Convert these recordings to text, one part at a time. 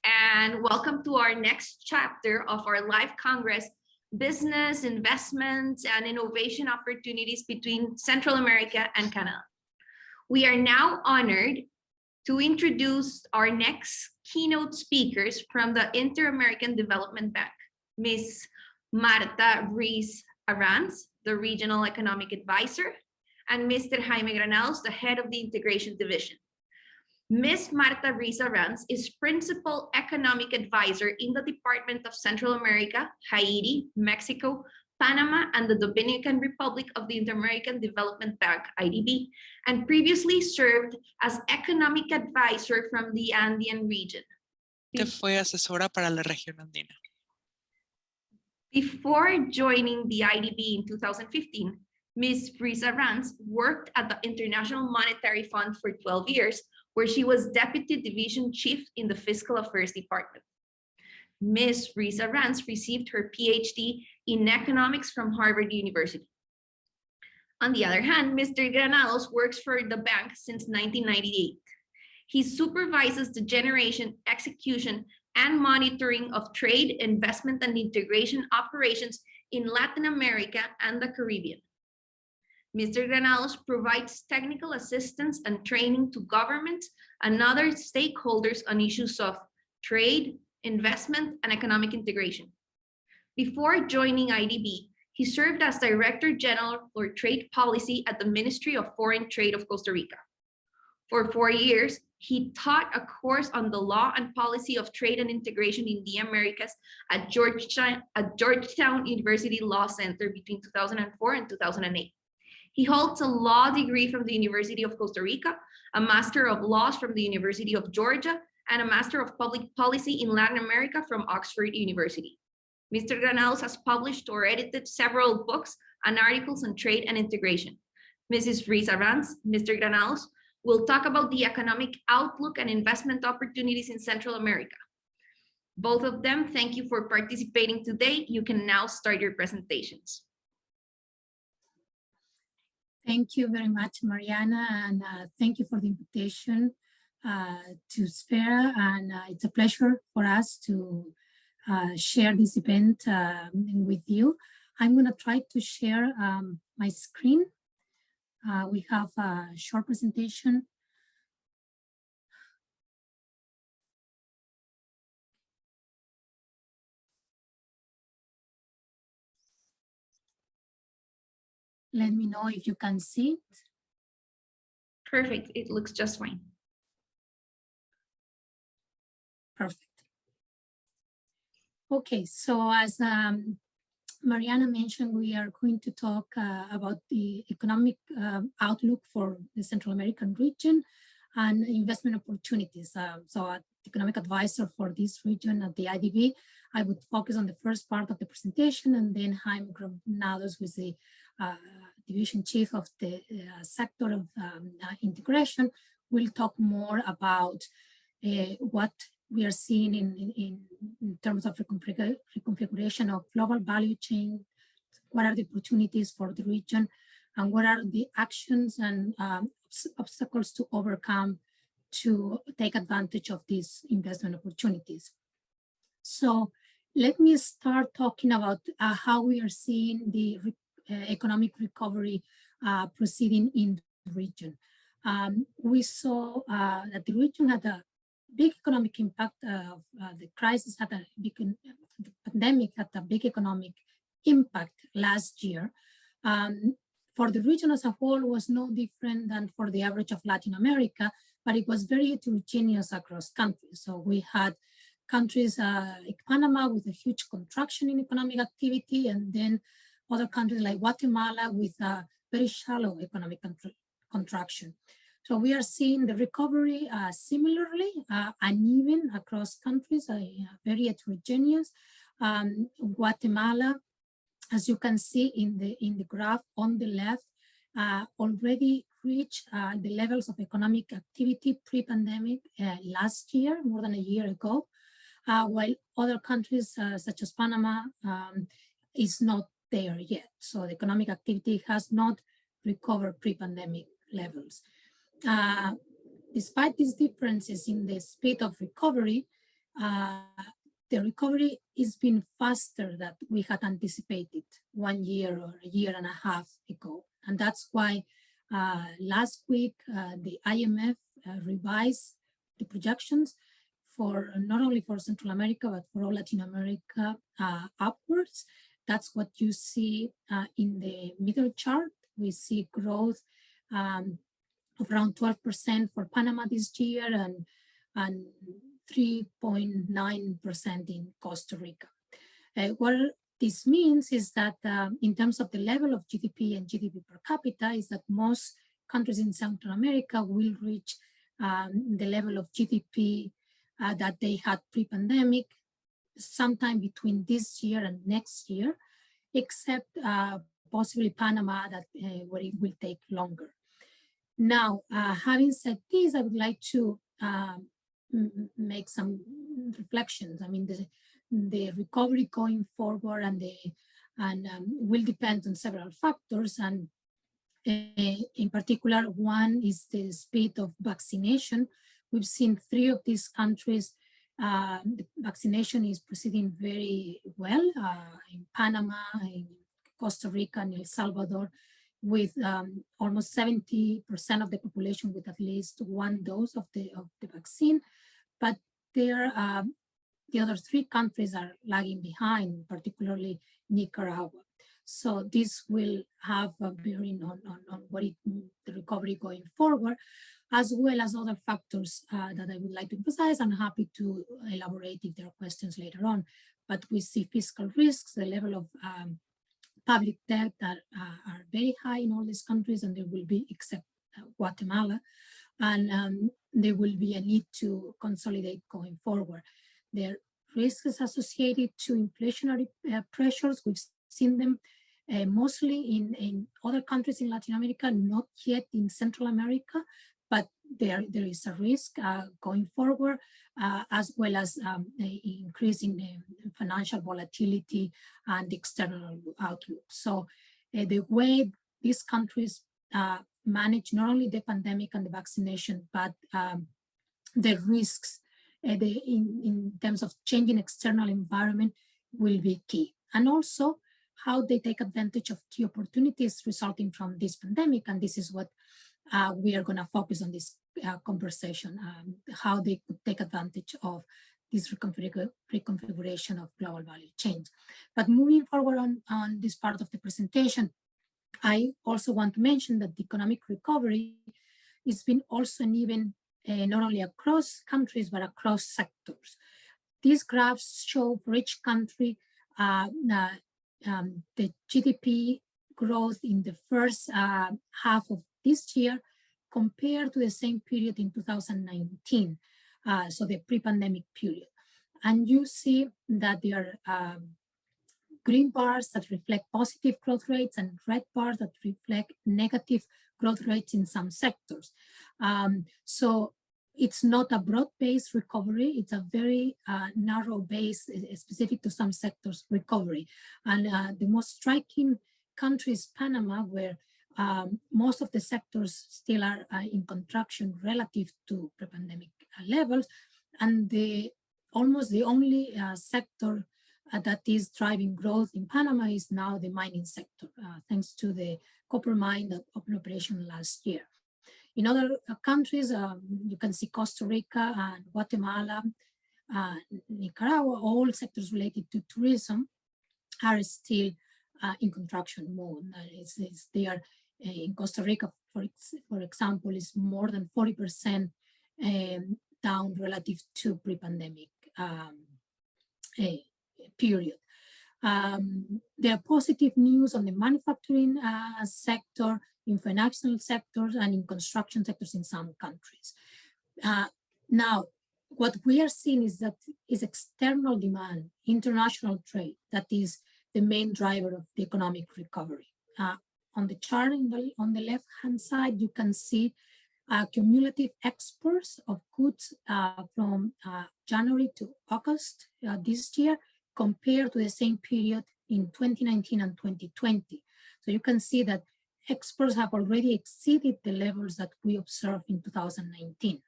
and welcome to our next chapter of our live Congress, Business, Investments, and Innovation Opportunities between Central America and Canada. We are now honored to introduce our next keynote speakers from the Inter-American Development Bank, Ms. Marta Ruiz-Arranz, the Regional Economic Advisor, and Mr. Jaime Granados, the Head of the Integration Division. Ms. Marta Ruiz-Arranz is Principal Economic Advisor in the Department of Central America, Haiti, Mexico, Panama, and the Dominican Republic of the Inter-American Development Bank, IDB, and previously served as Economic Advisor from the Andean region. Que fue asesora para la región andina. Before joining the IDB in 2015, Ms. Ruiz-Arranz worked at the International Monetary Fund for 12 years, where she was Deputy Division Chief in the Fiscal Affairs Department. Ms. Ruiz-Arranz received her PhD in economics from Harvard University. On the other hand, Mr. Granados works for the bank since 1998. He supervises the generation, execution, and monitoring of trade, investment, and integration operations in Latin America and the Caribbean. Mr. Granados provides technical assistance and training to governments and other stakeholders on issues of trade, investment, and economic integration. Before joining IDB, he served as Director General for Trade Policy at the Ministry of Foreign Trade of Costa Rica. For 4 years, he taught a course on the law and policy of trade and integration in the Americas at Georgetown University Law Center between 2004 and 2008. He holds a law degree from the University of Costa Rica, a Master of Laws from the University of Georgia, and a Master of Public Policy in Latin America from Oxford University. Mr. Granados has published or edited several books and articles on trade and integration. Mrs. Ruiz-Arranz, Mr. Granados, will talk about the economic outlook and investment opportunities in Central America. Both of them, thank you for participating today. You can now start your presentations. Thank you very much, Mariana, and thank you for the invitation to Sfera. And it's a pleasure for us to share this event with you. I'm going to try to share my screen. We have a short presentation. Let me know if you can see it. Perfect. It looks just fine. Perfect. Okay, so as Mariana mentioned, we are going to talk about the economic outlook for the Central American region and investment opportunities. So as economic advisor for this region at the IDB, I would focus on the first part of the presentation, and then Jaime Granados, who is the division chief of the sector of integration, will talk more about what we are seeing in terms of reconfiguration of global value chain, what are the opportunities for the region, and what are the actions and obstacles to overcome to take advantage of these investment opportunities. So let me start talking about how we are seeing the economic recovery proceeding in the region. We saw that the region had a big economic impact. The crisis had a big, the pandemic had a big economic impact last year. For the region as a whole was no different than for the average of Latin America, but it was very heterogeneous across countries. So we had countries like Panama with a huge contraction in economic activity, and then other countries like Guatemala with a very shallow economic contraction. So we are seeing the recovery similarly uneven across countries, very heterogeneous. Guatemala, as you can see in the graph on the left, already reached the levels of economic activity pre-pandemic last year, more than a year ago, while other countries such as Panama is not there yet. So the economic activity has not recovered pre-pandemic levels. Despite these differences in the speed of recovery, the recovery has been faster than we had anticipated 1 year or a year and a half ago. And that's why last week, the IMF revised the projections for not only for Central America, but for all Latin America upwards. That's what you see in the middle chart. We see growth of around 12% for Panama this year and 3.9% in Costa Rica. What this means is that in terms of the level of GDP and GDP per capita is that most countries in Central America will reach the level of GDP that they had pre-pandemic sometime between this year and next year, except possibly Panama, that where it will take longer. Now, having said this, I would like to make some reflections. I mean, the recovery going forward and will depend on several factors, and in particular, one is the speed of vaccination. We've seen 3 of these countries, the vaccination is proceeding very well, in Panama, in Costa Rica, and El Salvador, with almost 70% of the population with at least 1 dose of the vaccine. But there, the other 3 countries are lagging behind, particularly Nicaragua. So this will have a bearing on what the recovery going forward, as well as other factors that I would like to emphasize. I'm happy to elaborate if there are questions later on. But we see fiscal risks, the level of public debt that are very high in all these countries, and there will be, except Guatemala, and there will be a need to consolidate going forward. There are risks associated to inflationary pressures. We've seen them mostly in other countries in Latin America, not yet in Central America, but there is a risk going forward, as well as increasing financial volatility and external outlook. So the way these countries manage not only the pandemic and the vaccination, but the risks in terms of changing external environment will be key. And also how they take advantage of key opportunities resulting from this pandemic. And this is what we are going to focus on this conversation, how they could take advantage of this reconfiguration of global value change. But moving forward on this part of the presentation, I also want to mention that the economic recovery has been also uneven, not only across countries, but across sectors. These graphs show for each country the GDP growth in the first half of this year compared to the same period in 2019, so the pre-pandemic period. And you see that there are green bars that reflect positive growth rates and red bars that reflect negative growth rates in some sectors. So it's not a broad-based recovery, it's a very narrow-based, specific to some sectors recovery. And the most striking country is Panama, where most of the sectors still are in contraction relative to pre-pandemic levels. And almost the only sector that is driving growth in Panama is now the mining sector, thanks to the copper mine that opened operation last year. In other countries, you can see Costa Rica and Guatemala, Nicaragua, all sectors related to tourism are still in contraction mode. They are in Costa Rica, for example, is more than 40% down relative to pre-pandemic period. There are positive news on the manufacturing sector, in financial sectors, and in construction sectors in some countries. Now, what we are seeing is that is external demand, international trade, that is the main driver of the economic recovery. On the chart on the left-hand side, you can see cumulative exports of goods from January to August this year compared to the same period in 2019 and 2020. So you can see that exports have already exceeded the levels that we observed in 2019,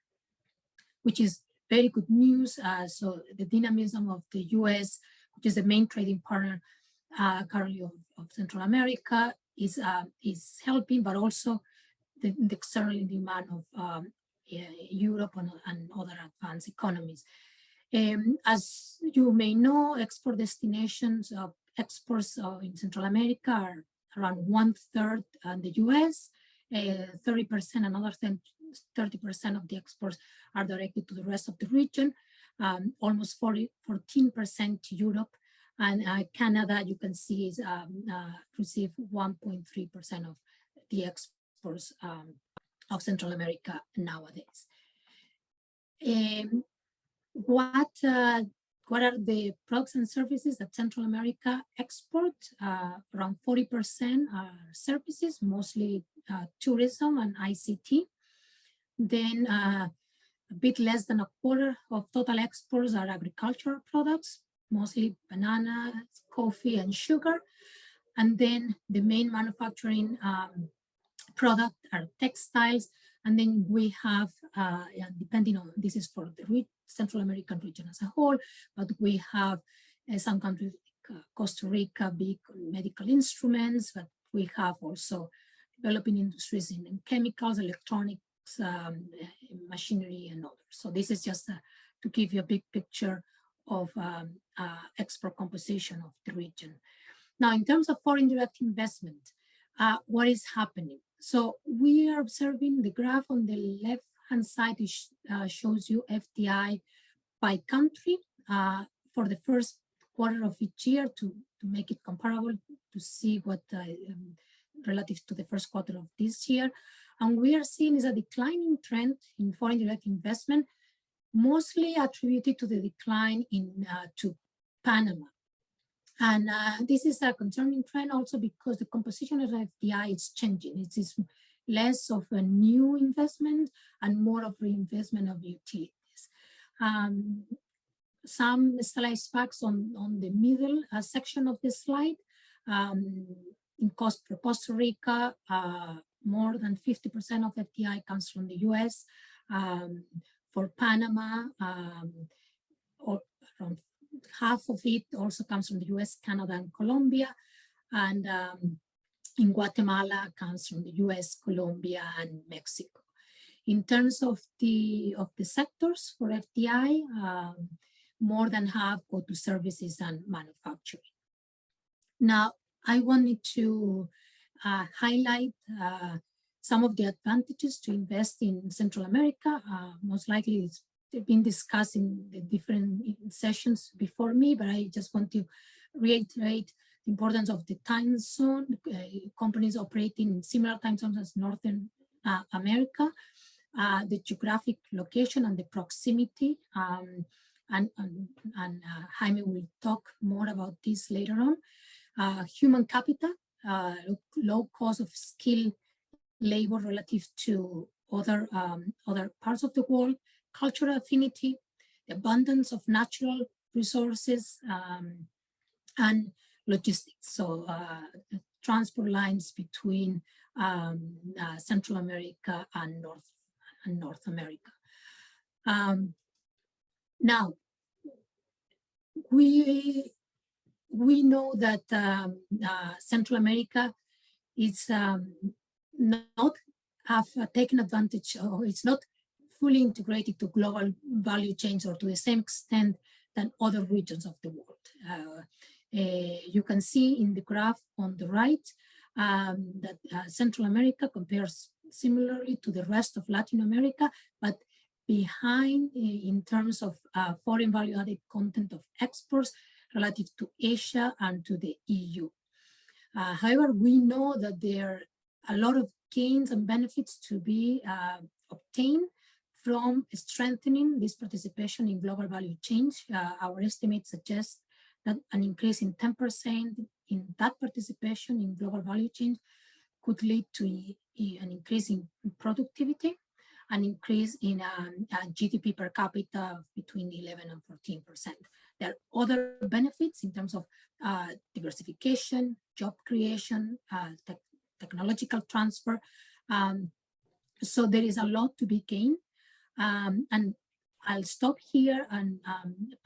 which is very good news. So the dynamism of the US, which is the main trading partner currently of Central America, is helping, but also the external demand of Europe and other advanced economies. As you may know, export destinations of exports in Central America are around 1/3 in the US, 30%, another 30% of the exports are directed to the rest of the region, almost 14% to Europe, and Canada, you can see, is receive 1.3% of the exports of Central America nowadays. What are the products and services that Central America export? Around 40% are services, mostly tourism and ICT. Then a bit less than a quarter of total exports are agricultural products, mostly bananas, coffee, and sugar. And then the main manufacturing product are textiles. And then we have, depending on, this is for the Central American region as a whole, but we have some countries like Costa Rica, big medical instruments, but we have also developing industries in chemicals, electronics, machinery, and others. So this is just to give you a big picture of export composition of the region. Now, in terms of foreign direct investment, what is happening? So we are observing the graph on the left-hand side, which shows you FDI by country for the first quarter of each year to make it comparable, to see what relative to the first quarter of this year. And we are seeing is a declining trend in foreign direct investment, mostly attributed to the decline in to Panama. And this is a concerning trend also because the composition of FDI is changing. It is less of a new investment and more of reinvestment of utilities. Some stylized facts on the middle section of this slide. In Costa Rica, more than 50% of FDI comes from the US. For Panama, or around half of it also comes from the US, Canada, and Colombia. And in Guatemala comes from the US, Colombia, and Mexico. In terms of the sectors for FDI, more than half go to services and manufacturing. Now, I wanted to highlight some of the advantages to invest in Central America. Most likely it's been discussed in the different sessions before me, but I just want to reiterate the importance of the time zone. Companies operating in similar time zones as Northern America, the geographic location and the proximity, and Jaime will talk more about this later on. Human capital, low cost of skilled labor relative to other parts of the world, cultural affinity, the abundance of natural resources, and logistics. So transport lines between Central America and North America. Now, we know that Central America is not have taken advantage, or it's not fully integrated to global value chains or to the same extent than other regions of the world. You can see in the graph on the right that Central America compares similarly to the rest of Latin America, but behind in terms of foreign value added content of exports relative to Asia and to the EU. However, we know that there are a lot of gains and benefits to be obtained from strengthening this participation in global value chains. Our estimates suggest that an increase in 10% in that participation in global value chains could lead to an increase in productivity, an increase in GDP per capita between 11 and 14%. There are other benefits in terms of diversification, job creation, technological transfer. So there is a lot to be gained. And I'll stop here and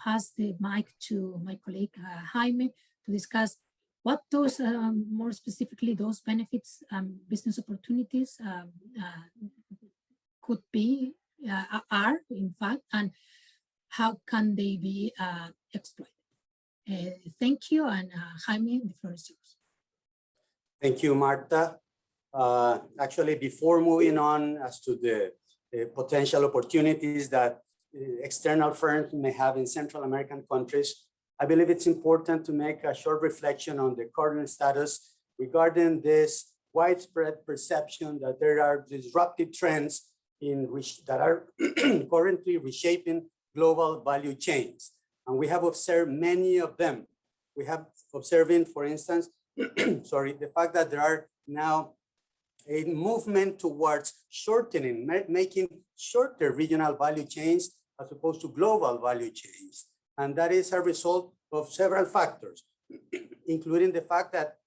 pass the mic to my colleague Jaime to discuss what those, more specifically, those benefits, business opportunities could be, are in fact, and how can they be exploited. Thank you, and Jaime, the floor is yours. Thank you, Marta. Actually, before moving on as to the potential opportunities that external firms may have in Central American countries, I believe it's important to make a short reflection on the current status regarding this widespread perception that there are disruptive trends that are currently reshaping global value chains. And we have observed many of them. We have observing, for instance, sorry, the fact that there are now a movement towards shortening, making shorter regional value chains as opposed to global value chains. And that is a result of several factors, including the fact that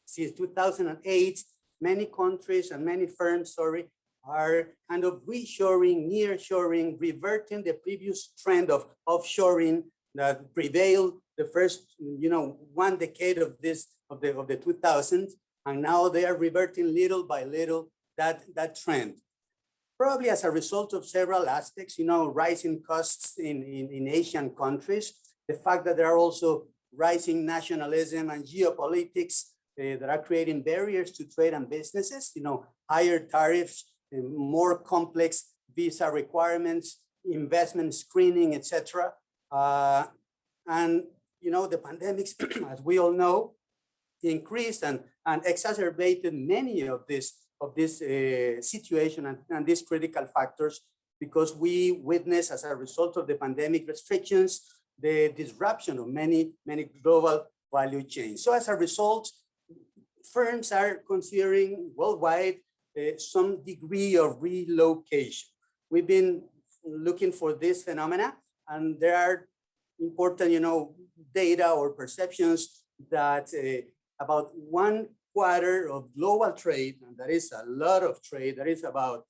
since 2008, many countries and many firms, sorry, are kind of reshoring, nearshoring, reverting the previous trend of offshoring that prevailed the first, one decade of the 2000s, and now they are reverting little by little that trend. Probably as a result of several aspects, rising costs in Asian countries, the fact that there are also rising nationalism and geopolitics that are creating barriers to trade and businesses, higher tariffs, more complex visa requirements, investment screening, etc. And the pandemics, as we all know, increased and exacerbated many of this situation and these critical factors, because we witnessed, as a result of the pandemic restrictions, the disruption of many global value chains. So as a result, firms are considering worldwide some degree of relocation. We've been looking for this phenomena, and there are important, data or perceptions that about 1/4 of global trade, and that is a lot of trade, that is about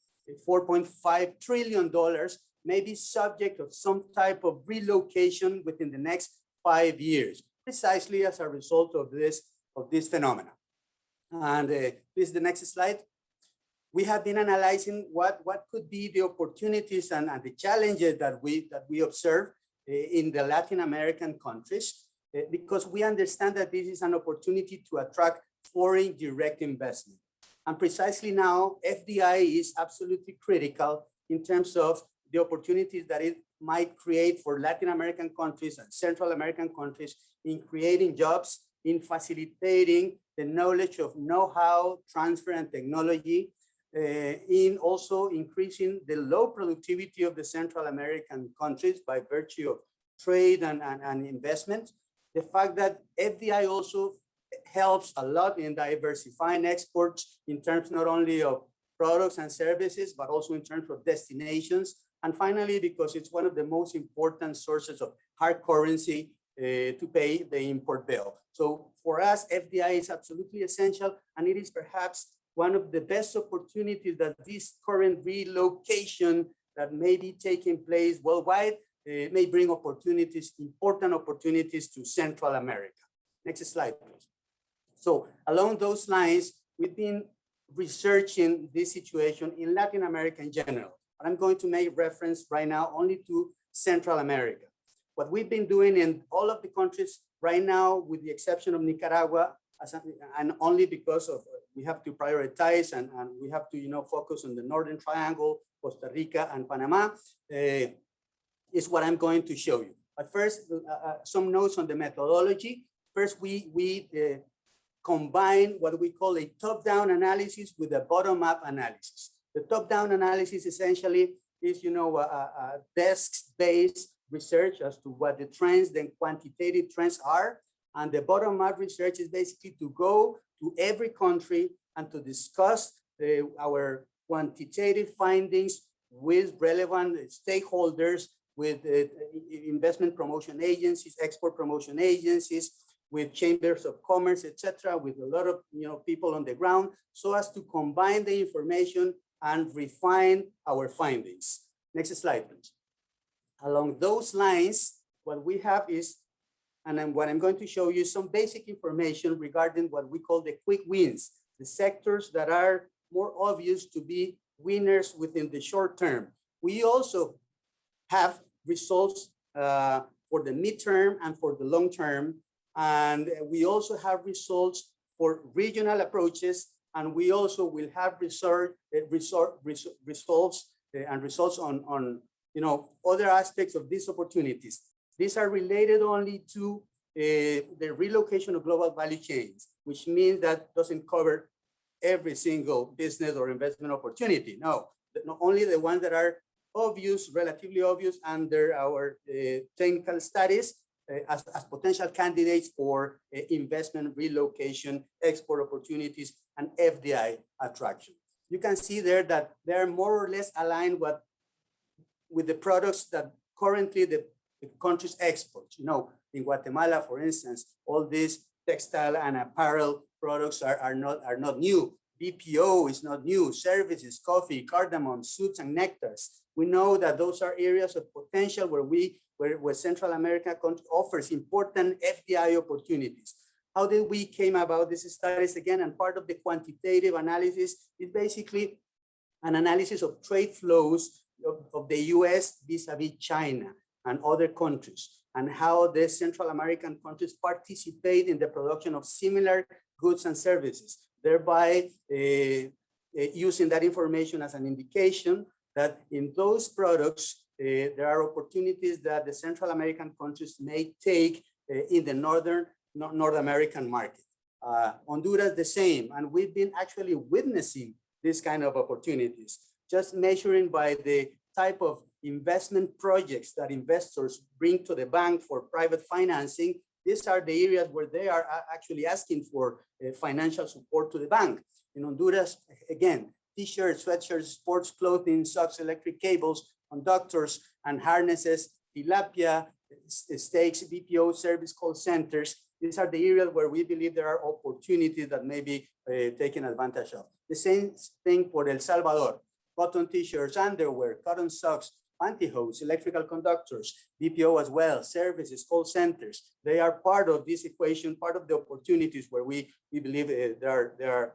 $4.5 trillion, may be subject of some type of relocation within the next 5 years, precisely as a result of this phenomena. And this is the next slide. We have been analyzing what could be the opportunities and the challenges that we observe in the Latin American countries, because we understand that this is an opportunity to attract foreign direct investment. And precisely now, FDI is absolutely critical in terms of the opportunities that it might create for Latin American countries and Central American countries in creating jobs, in facilitating the knowledge of know-how, transfer, and technology, in also increasing the low productivity of the Central American countries by virtue of trade and investment. The fact that FDI also helps a lot in diversifying exports in terms not only of products and services, but also in terms of destinations. And finally, because it's one of the most important sources of hard currency to pay the import bill. So for us, FDI is absolutely essential, and it is perhaps one of the best opportunities that this current relocation that may be taking place worldwide may bring opportunities, important opportunities to Central America. Next slide, please. So along those lines, we've been researching this situation in Latin America in general. But I'm going to make reference right now only to Central America. What we've been doing in all of the countries right now, with the exception of Nicaragua, and only because of we have to prioritize and we have to focus on the Northern Triangle, Costa Rica, and Panama, is what I'm going to show you. But first, some notes on the methodology. First, we combine what we call a top-down analysis with a bottom-up analysis. The top-down analysis essentially is a desk-based research as to what the trends, the quantitative trends are. And the bottom-up research is basically to go to every country and to discuss our quantitative findings with relevant stakeholders, with investment promotion agencies, export promotion agencies, with chambers of commerce, etc., with a lot of people on the ground, so as to combine the information and refine our findings. Next slide, please. Along those lines, what we have is, and then what I'm going to show you some basic information regarding what we call the quick wins, the sectors that are more obvious to be winners within the short term. We also have results for the midterm and for the long term. And we also have results for regional approaches. And we also will have results on other aspects of these opportunities. These are related only to the relocation of global value chains, which means that doesn't cover every single business or investment opportunity. No, not only the ones that are obvious, relatively obvious under our technical studies as potential candidates for investment, relocation, export opportunities, and FDI attraction. You can see there that they're more or less aligned with the products that currently the countries export. In Guatemala, for instance, all these textile and apparel products are not new. BPO is not new. Services, coffee, cardamom, suits, and nectars. We know that those are areas of potential where Central America offers important FDI opportunities. How did we came about these studies again? And part of the quantitative analysis is basically an analysis of trade flows of the US vis-a-vis China and other countries, and how the Central American countries participate in the production of similar goods and services, thereby using that information as an indication that in those products, there are opportunities that the Central American countries may take in the North American market. Honduras, the same, and we've been actually witnessing this kind of opportunities, just measuring by the type of investment projects that investors bring to the bank for private financing. These are the areas where they are actually asking for financial support to the bank. In Honduras, again, t-shirts, sweatshirts, sports clothing, socks, electric cables, conductors and harnesses, tilapia, steaks, BPO service call centers. These are the areas where we believe there are opportunities that may be taken advantage of. The same thing for El Salvador: cotton t-shirts, underwear, cotton socks, pantyhose, electrical conductors, BPO as well, services, call centers. They are part of this equation, part of the opportunities where we believe there are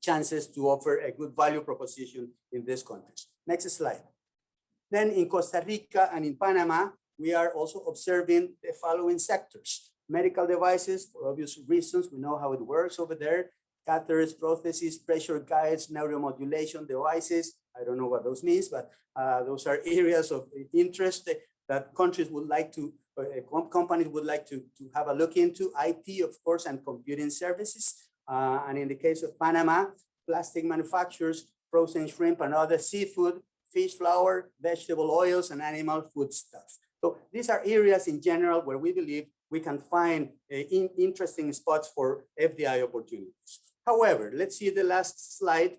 chances to offer a good value proposition in these countries. Next slide. Then in Costa Rica and in Panama, we are also observing the following sectors: medical devices, for obvious reasons, we know how it works over there, catheters, prostheses, pressure guides, neuromodulation devices. I don't know what those means, but those are areas of interest that countries would like to, companies would like to have a look into. IT, of course, and computing services. And in the case of Panama, plastic manufacturers, frozen shrimp and other seafood, fish flour, vegetable oils, and animal foodstuffs. So these are areas in general where we believe we can find interesting spots for FDI opportunities. However, let's see the last slide.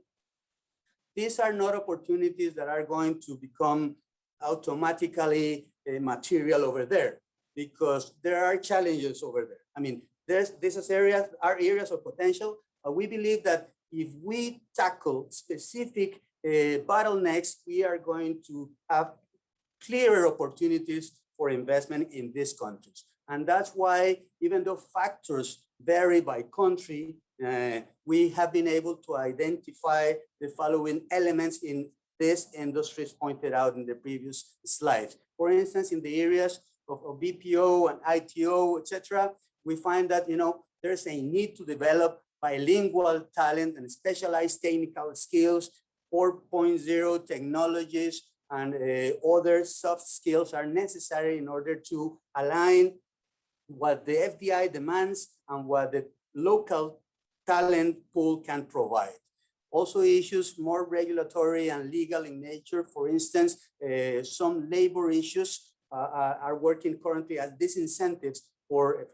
These are not opportunities that are going to become automatically material over there, because there are challenges over there. I mean, these areas are areas of potential. We believe that if we tackle specific bottlenecks, we are going to have clearer opportunities for investment in these countries. And that's why, even though factors vary by country, we have been able to identify the following elements in these industries pointed out in the previous slides. For instance, in the areas of BPO and ITO, etc., we find that there's a need to develop bilingual talent and specialized technical skills. 4.0 technologies and other soft skills are necessary in order to align what the FDI demands and what the local talent pool can provide. Also, issues more regulatory and legal in nature. For instance, some labor issues are working currently as disincentives for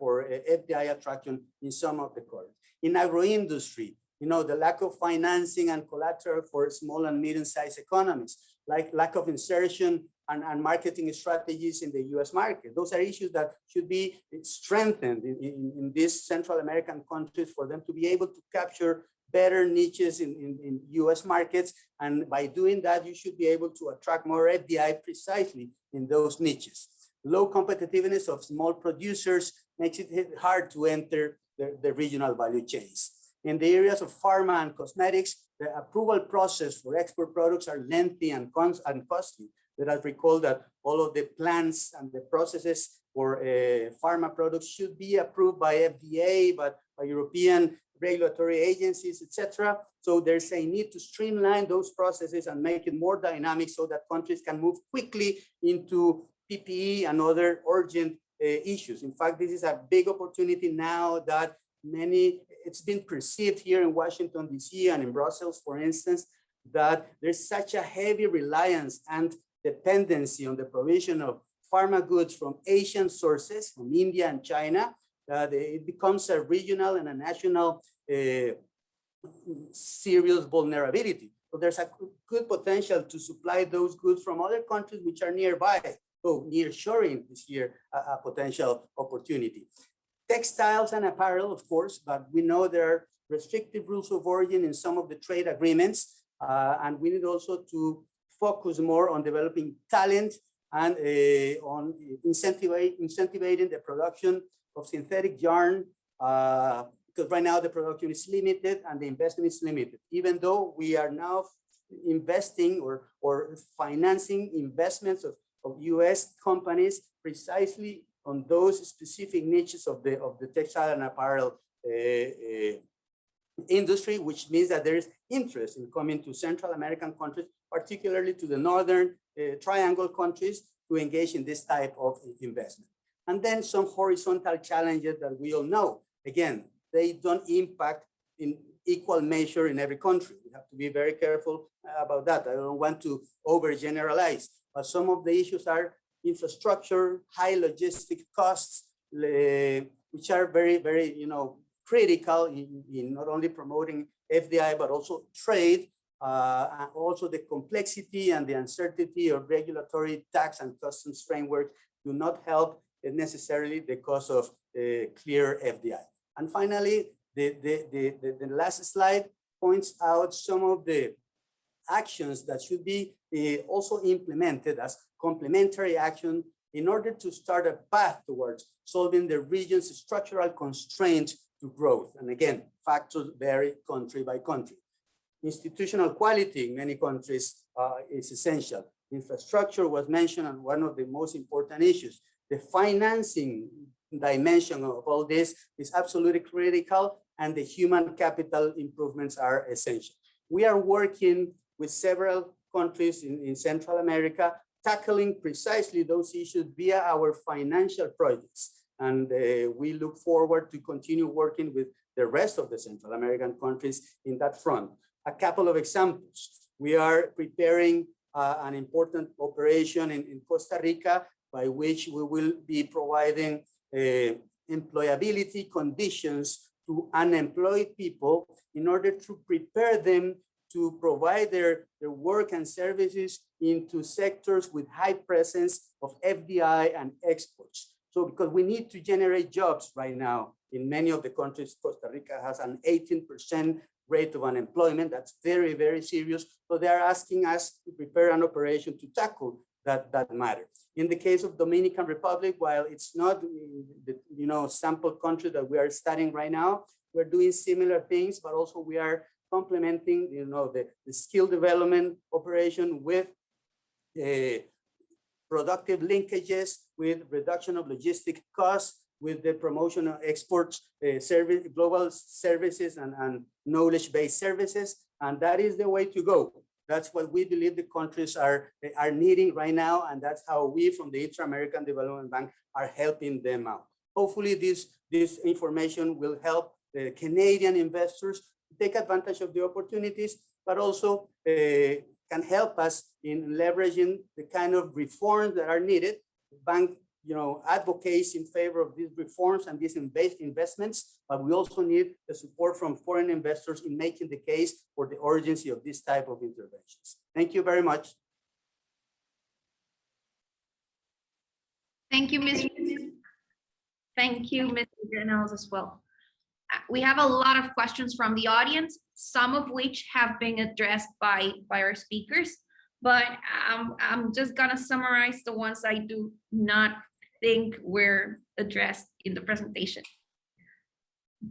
FDI attraction in some of the countries. In agro-industry, the lack of financing and collateral for small and medium-sized economies, like lack of insertion and marketing strategies in the US market. Those are issues that should be strengthened in these Central American countries for them to be able to capture better niches in US markets. And by doing that, you should be able to attract more FDI precisely in those niches. Low competitiveness of small producers makes it hard to enter the regional value chains. In the areas of pharma and cosmetics, the approval process for export products are lengthy and costly. Let us recall that all of the plans and the processes for pharma products should be approved by FDA, but by European regulatory agencies, etc. So there's a need to streamline those processes and make it more dynamic so that countries can move quickly into PPE and other urgent issues. In fact, this is a big opportunity now that it's been perceived here in Washington, DC and in Brussels, for instance, that there's such a heavy reliance and dependency on the provision of pharma goods from Asian sources, from India and China, that it becomes a regional and a national serious vulnerability. So there's a good potential to supply those goods from other countries which are nearby. So nearshoring is here a potential opportunity. Textiles and apparel, of course, but we know there are restrictive rules of origin in some of the trade agreements, and we need also to focus more on developing talent and on incentivizing the production of synthetic yarn, because right now the production is limited and the investment is limited, even though we are now investing or financing investments of US companies precisely on those specific niches of the textile and apparel industry, which means that there is interest in coming to Central American countries, particularly to the Northern Triangle countries, to engage in this type of investment. And then some horizontal challenges that we all know. Again, they don't impact in equal measure in every country. We have to be very careful about that. I don't want to overgeneralize, but some of the issues are infrastructure, high logistic costs, which are very, very, critical in not only promoting FDI, but also trade, and also the complexity and the uncertainty of regulatory tax and customs framework do not help necessarily the cause of clear FDI. And finally, the last slide points out some of the actions that should be also implemented as complementary action in order to start a path towards solving the region's structural constraints to growth. And again, factors vary country by country. Institutional quality in many countries is essential. Infrastructure was mentioned as one of the most important issues. The financing dimension of all this is absolutely critical, and the human capital improvements are essential. We are working with several countries in Central America, tackling precisely those issues via our financial projects. And we look forward to continue working with the rest of the Central American countries in that front. A couple of examples. We are preparing an important operation in Costa Rica by which we will be providing employability conditions to unemployed people in order to prepare them to provide their work and services into sectors with high presence of FDI and exports. So because we need to generate jobs right now in many of the countries, Costa Rica has an 18% rate of unemployment. That's very, very serious. So they are asking us to prepare an operation to tackle that matter. In the case of Dominican Republic, while it's not the sample country that we are studying right now, we're doing similar things, but also we are complementing the skill development operation with productive linkages, with reduction of logistic costs, with the promotion of exports, global services and knowledge-based services. And that is the way to go. That's what we believe the countries are needing right now. And that's how we from the Inter-American Development Bank are helping them out. Hopefully this information will help Canadian investors take advantage of the opportunities, but also can help us in leveraging the kind of reforms that are needed. The bank advocates in favor of these reforms and these investments, but we also need the support from foreign investors in making the case for the urgency of this type of interventions. Thank you very much. Thank you, Ms. Thank you, Mr. Granels, as well. we have a lot of questions from the audience, some of which have been addressed by our speakers, but I'm just gonna summarize the ones I do not think were addressed in the presentation.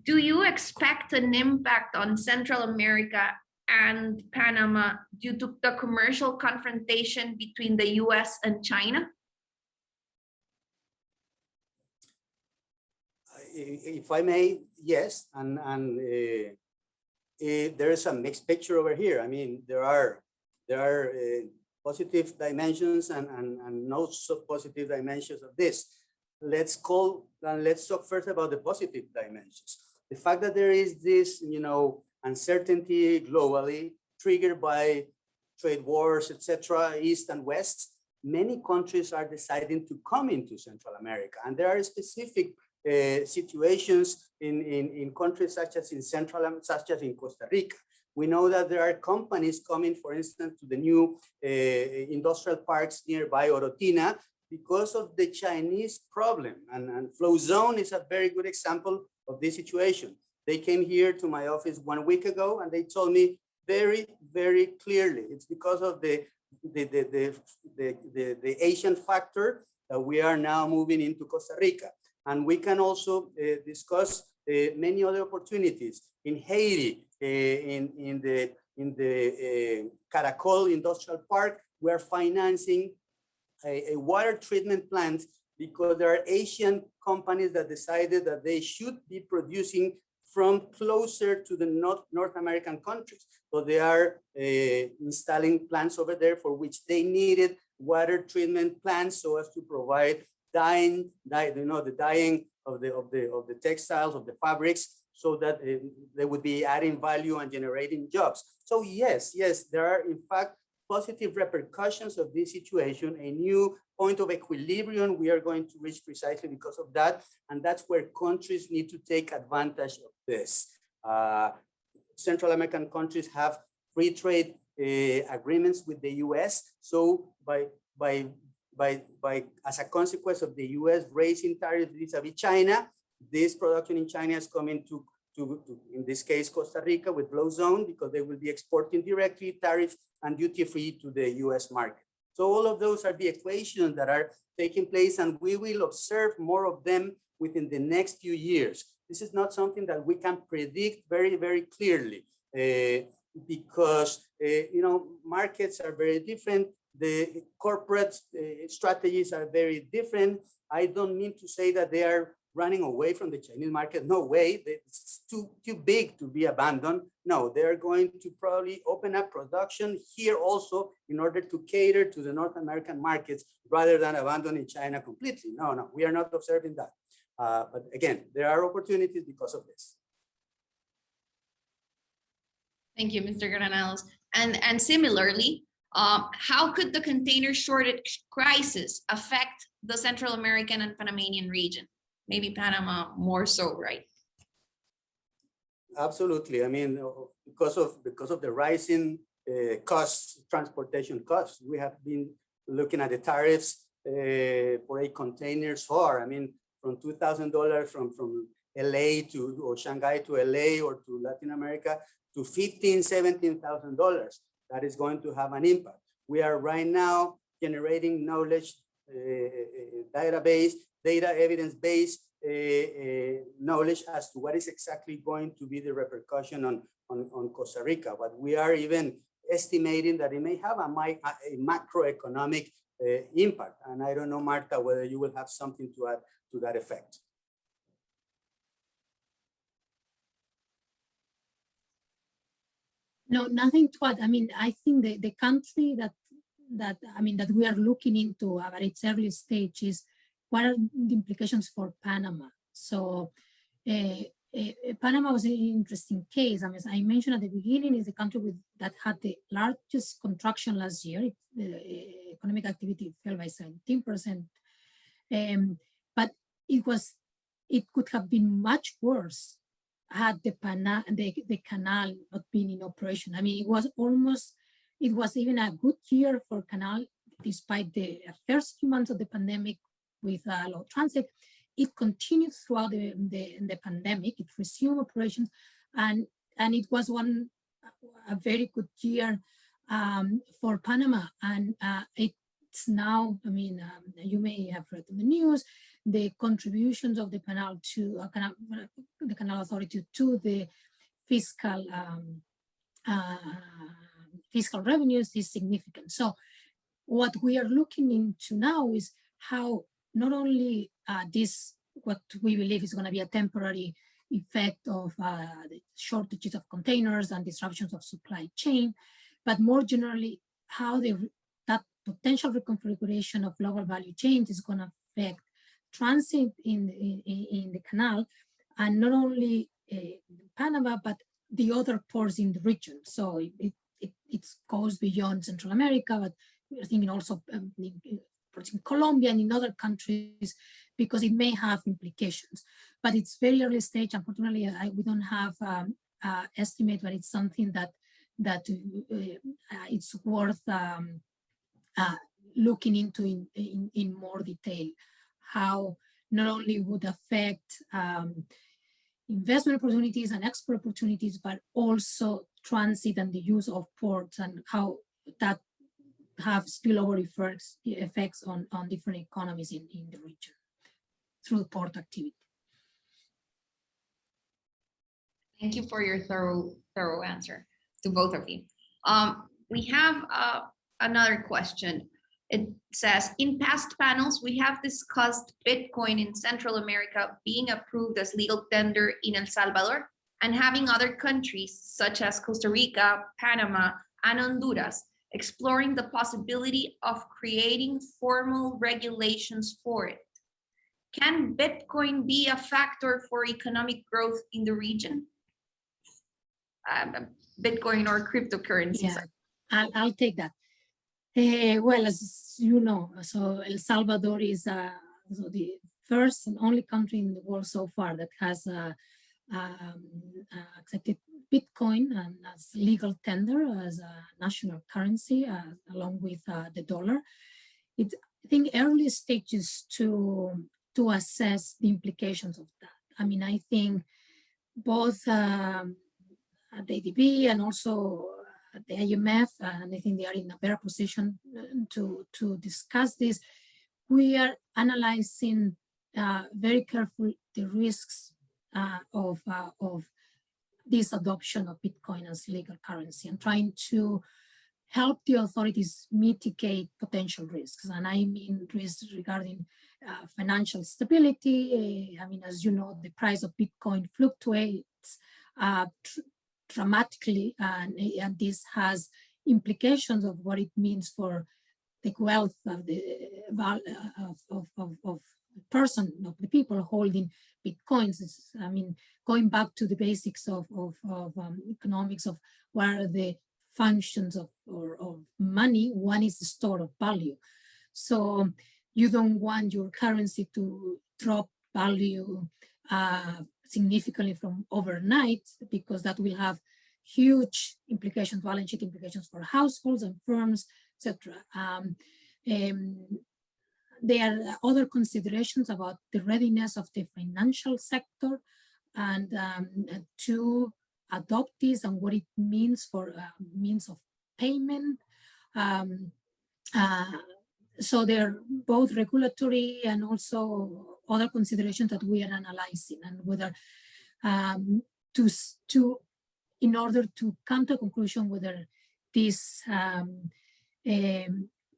Do you expect an impact on Central America and Panama due to the commercial confrontation between the US and China? If I may, yes, and there is a mixed picture over here. I mean, there are positive dimensions and no so positive dimensions of this. Let's talk first about the positive dimensions. The fact that there is this, uncertainty globally triggered by trade wars, etc., East and West. Many countries are deciding to come into Central America, and there are specific situations in countries such as in Costa Rica. We know that there are companies coming, for instance, to the new industrial parks nearby Orotina because of the Chinese problem. And Flow Zone is a very good example of this situation. They came here to my office 1 week ago and they told me very, very clearly, it's because of the Asian factor that we are now moving into Costa Rica. And we can also discuss many other opportunities in Haiti, in the Caracol Industrial Park. We are financing a water treatment plant because there are Asian companies that decided that they should be producing from closer to the North American countries. So they are installing plants over there for which they needed water treatment plants so as to provide the dyeing of the textiles, of the fabrics, so that they would be adding value and generating jobs. So yes, there are in fact positive repercussions of this situation, a new point of equilibrium we are going to reach precisely because of that. And that's where countries need to take advantage of this. Central American countries have free trade agreements with the US. So as a consequence of the US raising tariffs vis-a-vis China, this production in China is coming to in this case, Costa Rica with Flow Zone, because they will be exporting directly tariff and duty-free to the US market. So all of those are the equations that are taking place, and we will observe more of them within the next few years. This is not something that we can predict very, very clearly because, markets are very different. The corporate strategies are very different. I don't mean to say that they are running away from the Chinese market. No way, it's too big to be abandoned. No, they're going to probably open up production here also in order to cater to the North American markets rather than abandoning China completely. No, we are not observing that. But again, there are opportunities because of this. Thank you, Mr. Granados. And similarly, how could the container shortage crisis affect the Central American and Panamanian region? Maybe Panama more so, right? Absolutely. I mean, because of the rising costs, transportation costs, we have been looking at the tariffs for a container far. I mean, from $2,000 from LA or Shanghai to LA or to Latin America to $15,000, $17,000. That is going to have an impact. We are right now generating knowledge data evidence-based knowledge as to what is exactly going to be the repercussion on Costa Rica. But we are even estimating that it may have a macroeconomic impact. And I don't know, Marta, whether you will have something to add to that effect. No, nothing to add. I mean, I think the country that we are looking into at its early stage is what are the implications for Panama. So Panama was an interesting case. I mean, as I mentioned at the beginning, is the country that had the largest contraction last year. Economic activity fell by 17%. But it could have been much worse had the canal not been in operation. I mean, it was even a good year for canal, despite the first few months of the pandemic with low transit. it continued throughout the pandemic. It resumed operations, and it was a very good year for Panama. And it's now, I mean, you may have read in the news, the contributions of the canal to the Canal Authority to the fiscal revenues is significant. So what we are looking into now is how not only this, what we believe is going to be a temporary effect of the shortages of containers and disruptions of supply chain, but more generally, how that potential reconfiguration of global value chains is going to affect transit in the canal, and not only Panama, but the other ports in the region. So it goes beyond Central America, but we're thinking also ports in Colombia and in other countries, because it may have implications. But it's very early stage. Unfortunately, we don't have estimate, but it's something that it's worth looking into in more detail, how not only would affect investment opportunities and export opportunities, but also transit and the use of ports, and how that have spillover effects on different economies in the region through port activity. Thank you for your thorough answer to both of you. We have another question. It says, in past panels, we have discussed Bitcoin in Central America being approved as legal tender in El Salvador, and having other countries such as Costa Rica, Panama, and Honduras exploring the possibility of creating formal regulations for it. Can Bitcoin be a factor for economic growth in the region? Bitcoin or cryptocurrencies? Yeah, I'll take that. Well, as you know, so El Salvador is so the first and only country in the world so far that has accepted Bitcoin and as legal tender as a national currency, along with the dollar. It's, I think, early stages to assess the implications of that. I mean, I think both the ADB and also the IMF, and I think they are in a better position to discuss this. We are analyzing very carefully the risks of this adoption of Bitcoin as legal currency, and trying to help the authorities mitigate potential risks. And I mean risks regarding financial stability. I mean, as you know, the price of Bitcoin fluctuates dramatically, and this has implications of what it means for the wealth of the person, of the people holding Bitcoins. I mean, going back to the basics of economics, of what are the functions of money. One is the store of value. So you don't want your currency to drop value significantly from overnight, because that will have huge implications, balance sheet implications for households and firms, etc. There are other considerations about the readiness of the financial sector and to adopt this, and what it means for means of payment. So they're both regulatory and also other considerations that we are analyzing, and whether in order to come to a conclusion whether this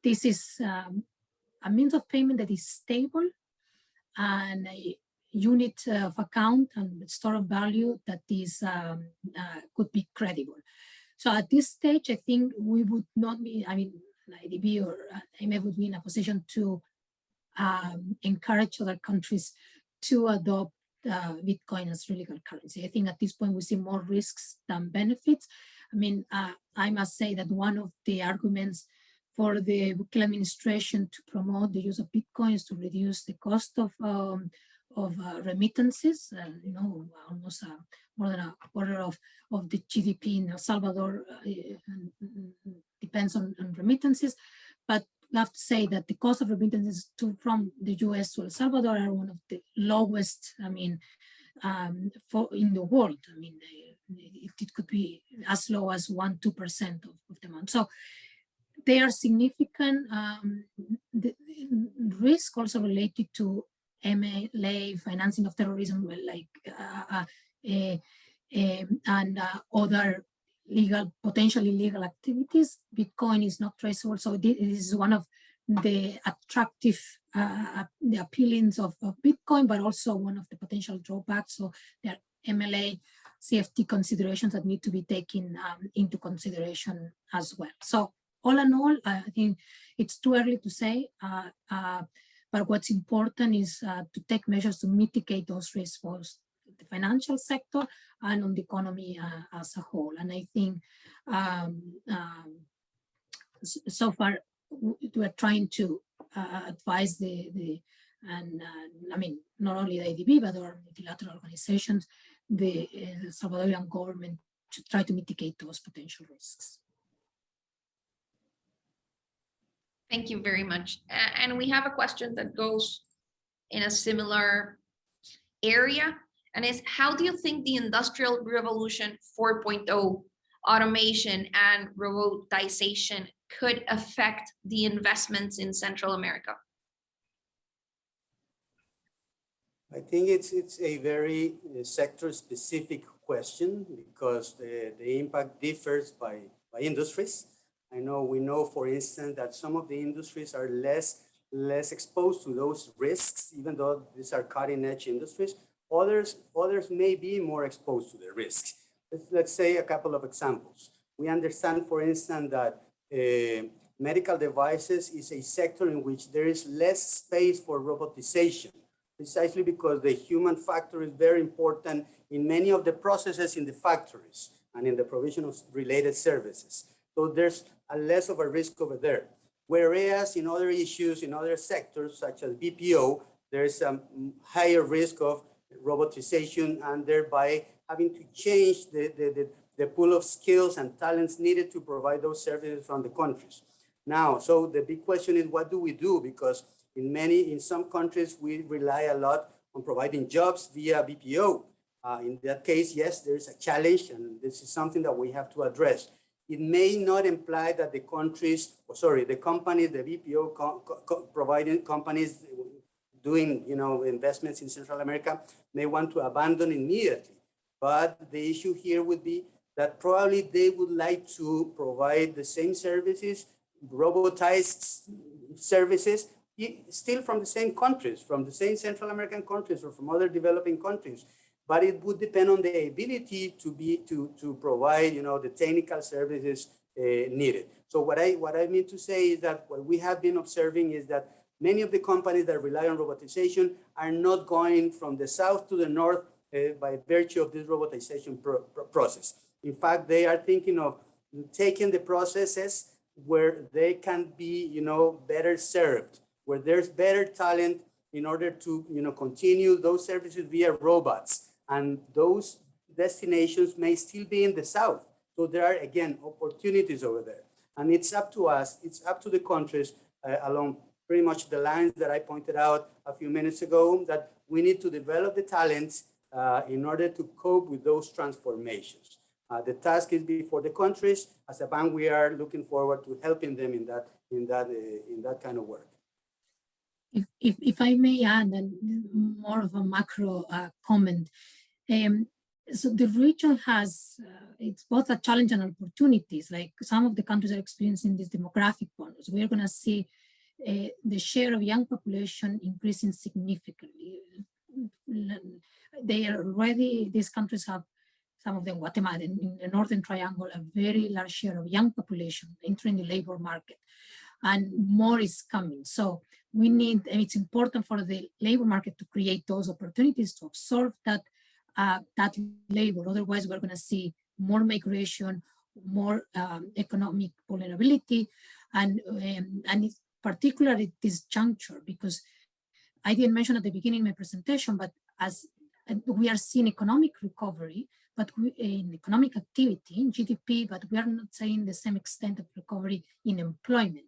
this is a means of payment that is stable and a unit of account and store of value that is could be credible. So at this stage, I think we would not be, I mean, IDB or IMF would be in a position to encourage other countries to adopt Bitcoin as legal currency. I think at this point we see more risks than benefits. I mean, I must say that one of the arguments for the Bukele administration to promote the use of Bitcoin is to reduce the cost of remittances. You know, almost more than a quarter of the GDP in El Salvador depends on remittances. But love to say that the cost of remittances from the US to El Salvador are one of the lowest, I mean, in the world. I mean, it could be as low as 1-2% of the amount. So they are significant. The risk also related to MLA, financing of terrorism, like and other potentially legal activities. Bitcoin is not traceable, so this is one of the attractive, the appealings of Bitcoin, but also one of the potential drawbacks. So there are MLA, CFT considerations that need to be taken into consideration as well. So all in all, I think it's too early to say, but what's important is to take measures to mitigate those risks for the financial sector and on the economy as a whole. And I think so far we're trying to advise I mean, not only the IDB, but our multilateral organizations, the Salvadorian government, to try to mitigate those potential risks. Thank you very much. And we have a question that goes in a similar area, and is, how do you think the Industrial Revolution 4.0, automation and robotization, could affect the investments in Central America? I think it's a very sector-specific question, because the impact differs by industries. We know, for instance, that some of the industries are less exposed to those risks, even though these are cutting-edge industries. Others may be more exposed to the risks. Let's say a couple of examples. We understand, for instance, that medical devices is a sector in which there is less space for robotization, precisely because the human factor is very important in many of the processes in the factories and in the provision of related services. So there's less of a risk over there. Whereas in other issues, in other sectors, such as BPO, there's a higher risk of robotization, and thereby having to change the pool of skills and talents needed to provide those services from the countries. Now, so the big question is, what do we do? Because in some countries, we rely a lot on providing jobs via BPO. In that case, yes, there's a challenge, and this is something that we have to address. It may not imply that the companies, the BPO providing companies doing, investments in Central America may want to abandon immediately. But the issue here would be that probably they would like to provide the same services, robotized services, still from the same countries, from the same Central American countries or from other developing countries. But it would depend on the ability to provide, the technical services needed. So what I mean to say is that what we have been observing is that many of the companies that rely on robotization are not going from the south to the north by virtue of this robotization process. In fact, they are thinking of taking the processes where they can be, better served, where there's better talent in order to, continue those services via robots. And those destinations may still be in the south. So there are, again, opportunities over there. And it's up to us, it's up to the countries along pretty much the lines that I pointed out a few minutes ago, that we need to develop the talents in order to cope with those transformations. The task is before the countries. As a bank, we are looking forward to helping them in that kind of work. If I may add more of a macro comment, so the region has, it's both a challenge and opportunities. Like some of the countries are experiencing these demographic problems. We're going to see the share of young population increasing significantly. They are already, these countries have, some of them, Guatemala, in the Northern Triangle, a very large share of young population entering the labor market, and more is coming. So we need, and it's important for the labor market to create those opportunities to absorb that labor. Otherwise, we're going to see more migration, more economic vulnerability, and it's particularly this juncture, because I didn't mention at the beginning of my presentation, but as we are seeing economic recovery, but in economic activity, in GDP, but we are not seeing the same extent of recovery in employment.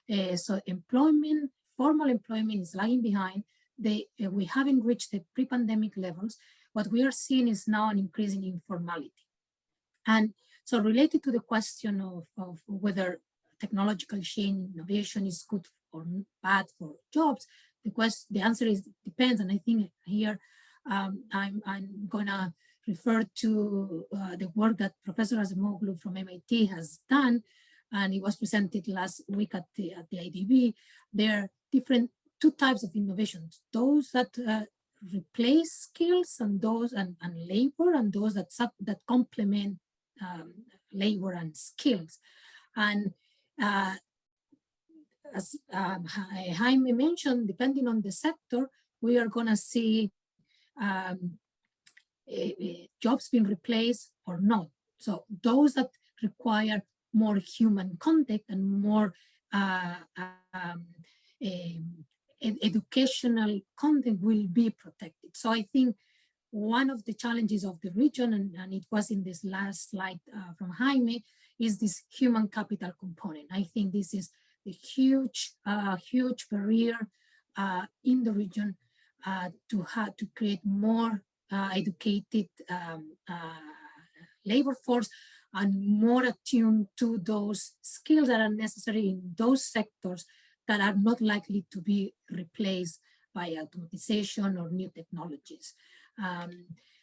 So employment, formal employment is lagging behind. We haven't reached the pre-pandemic levels. What we are seeing is now an increase in informality. And so related to the question of whether technological change, innovation is good or bad for jobs, the answer is depends. And I think here I'm gonna refer to the work that Professor Azemoglu from MIT has done, and it was presented last week at the IDB. There are two types of innovations: those that replace skills and those and labor, and those that complement labor and skills. And as Jaime mentioned, depending on the sector, we are going to see jobs being replaced or not. So those that require more human contact and more educational content will be protected. So I think one of the challenges of the region, and it was in this last slide from Jaime, is this human capital component. I think this is a huge barrier in the region to create more educated labor force and more attuned to those skills that are necessary in those sectors that are not likely to be replaced by automatization or new technologies.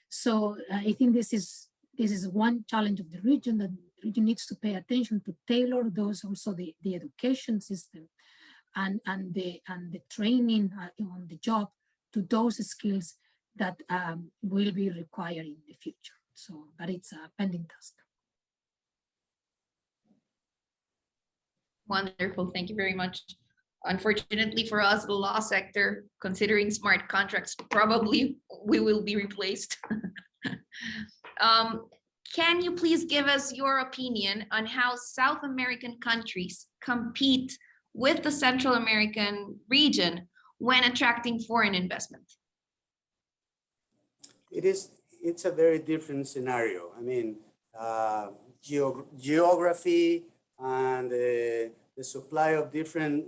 So I think this is one challenge of the region, that the region needs to pay attention to tailor those, also the education system and the training on the job to those skills that will be required in the future. So, but it's a pending task. Wonderful, thank you very much. Unfortunately for us, the law sector, considering smart contracts, probably we will be replaced. Can you please give us your opinion on how South American countries compete with the Central American region when attracting foreign investment? It's a very different scenario. I mean, geography and the supply of different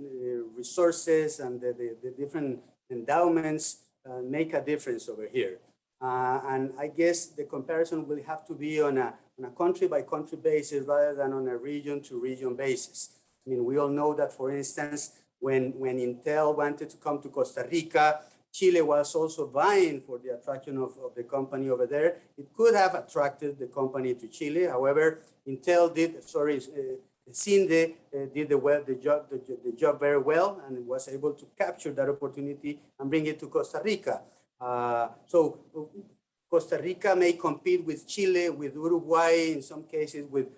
resources and the different endowments make a difference over here. And I guess the comparison will have to be on a country by country basis rather than on a region to region basis. I mean, we all know that, for instance, when Intel wanted to come to Costa Rica, Chile was also vying for the attraction of the company over there. It could have attracted the company to Chile. However, Intel Cinde did the job very well and was able to capture that opportunity and bring it to Costa Rica. So Costa Rica may compete with Chile, with Uruguay, in some cases with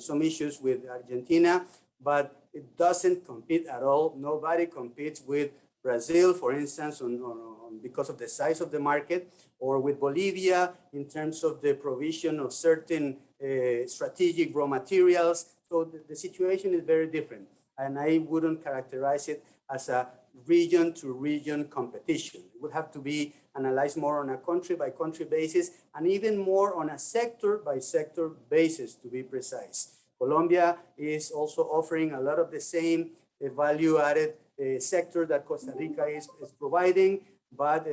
some issues with Argentina, but it doesn't compete at all. Nobody competes with Brazil, for instance, because of the size of the market, or with Bolivia in terms of the provision of certain strategic raw materials. So the situation is very different, and I wouldn't characterize it as a region to region competition. It would have to be analyzed more on a country by country basis, and even more on a sector by sector basis, to be precise. Colombia is also offering a lot of the same value added sector that Costa Rica is providing, but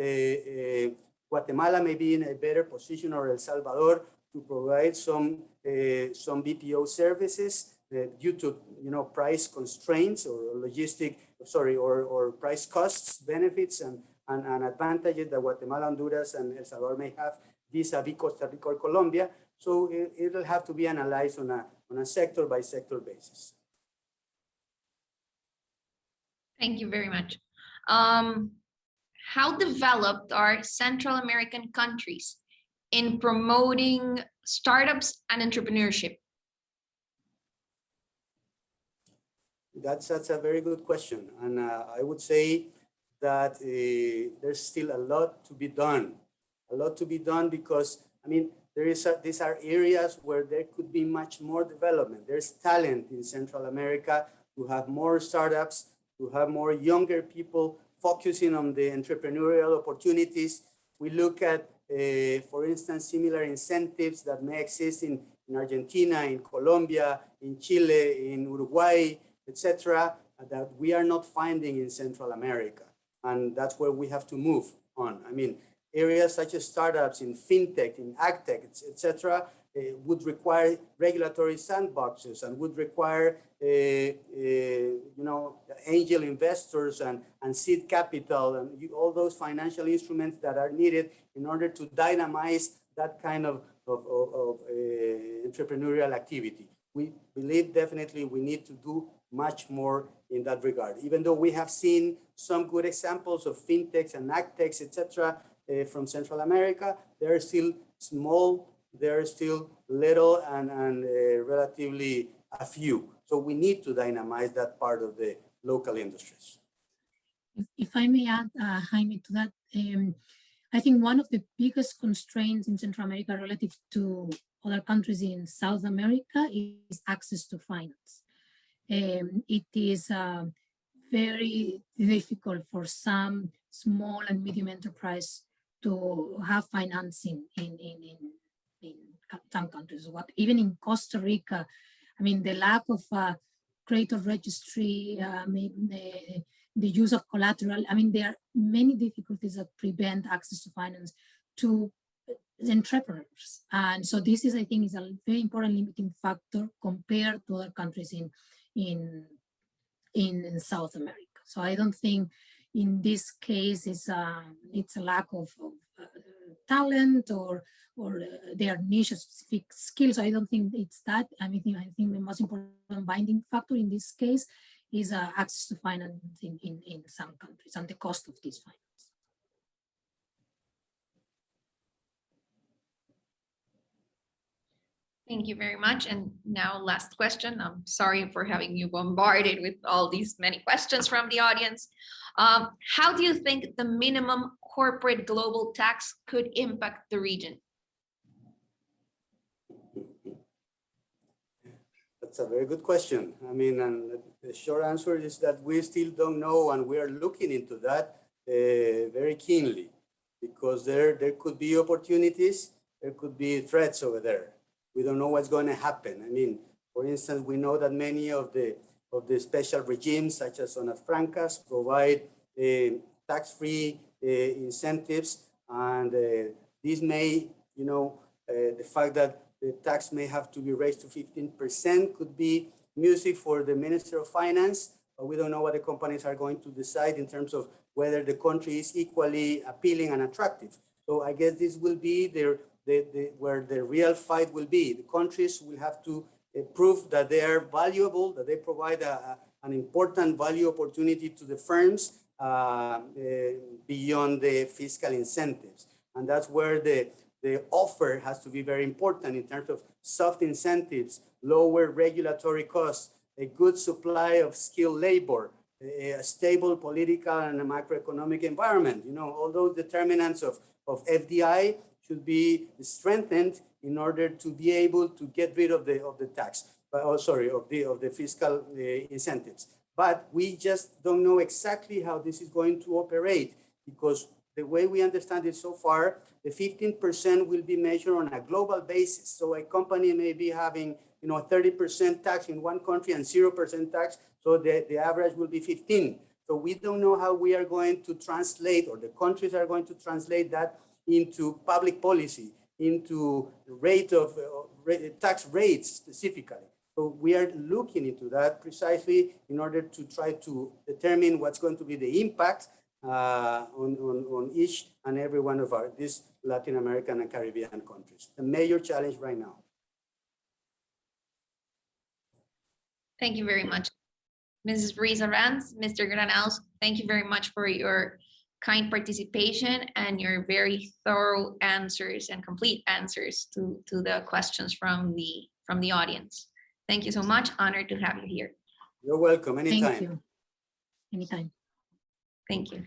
Guatemala may be in a better position, or El Salvador, to provide some BPO services due to price constraints or price costs, benefits and advantages that Guatemala, Honduras, and El Salvador may have vis-a-vis Costa Rica or Colombia. So it'll have to be analyzed on a sector by sector basis. Thank you very much. How developed are Central American countries in promoting startups and entrepreneurship? That's a very good question. And I would say that there's still a lot to be done. A lot to be done because, I mean, these are areas where there could be much more development. There's talent in Central America to have more startups, to have more younger people focusing on the entrepreneurial opportunities. We look at, for instance, similar incentives that may exist in Argentina, in Colombia, in Chile, in Uruguay, etc., that we are not finding in Central America. And that's where we have to move on. I mean, areas such as startups in fintech, in agtech, etc., would require regulatory sandboxes and would require, angel investors and seed capital and all those financial instruments that are needed in order to dynamize that kind of entrepreneurial activity. We believe definitely we need to do much more in that regard. Even though we have seen some good examples of fintechs and agtechs, etc., from Central America, they're still small, they're still little and relatively a few. So we need to dynamize that part of the local industries. If I may add, Jaime, to that, I think one of the biggest constraints in Central America relative to other countries in South America is access to finance. It is very difficult for some small and medium enterprise to have financing in some countries. Even in Costa Rica, I mean, the lack of creditor registry, the use of collateral. I mean, there are many difficulties that prevent access to finance to entrepreneurs. And so this is, I think, is a very important limiting factor compared to other countries in South America. So I don't think in this case it's a lack of talent or their niche specific skills. I don't think it's that. I think the most important binding factor in this case is access to financing in some countries and the cost of this finance. Thank you very much. And now last question. I'm sorry for having you bombarded with all these many questions from the audience. How do you think the minimum corporate global tax could impact the region? That's a very good question. I mean, and the short answer is that we still don't know, and we are looking into that very keenly, because there could be opportunities, there could be threats over there. We don't know what's going to happen. I mean, for instance, we know that many of the special regimes, such as zonas francas, provide tax-free incentives, and this may, the fact that the tax may have to be raised to 15% could be music for the Minister of Finance, but we don't know what the companies are going to decide in terms of whether the country is equally appealing and attractive. So I guess this will be where the real fight will be. The countries will have to prove that they are valuable, that they provide an important value opportunity to the firms beyond the fiscal incentives. And that's where the offer has to be very important in terms of soft incentives, lower regulatory costs, a good supply of skilled labor, a stable political and a macroeconomic environment. All those determinants of FDI should be strengthened in order to be able to get rid of the tax, of the fiscal incentives. But we just don't know exactly how this is going to operate, because the way we understand it so far, the 15% will be measured on a global basis. So a company may be having 30% tax in one country and 0% tax, so the average will be 15. So we don't know how we are going to translate, or the countries are going to translate that into public policy, into tax rates specifically. So we are looking into that precisely in order to try to determine what's going to be the impact on each and every one of these Latin American and Caribbean countries. The major challenge right now. Thank you very much. Mrs. Brisa Ranz, Mr. Granals, thank you very much for your kind participation and your very thorough answers and complete answers to the questions from the audience. Thank you so much. Honored to have you here. You're welcome. Anytime. Thank you. Anytime. Thank you.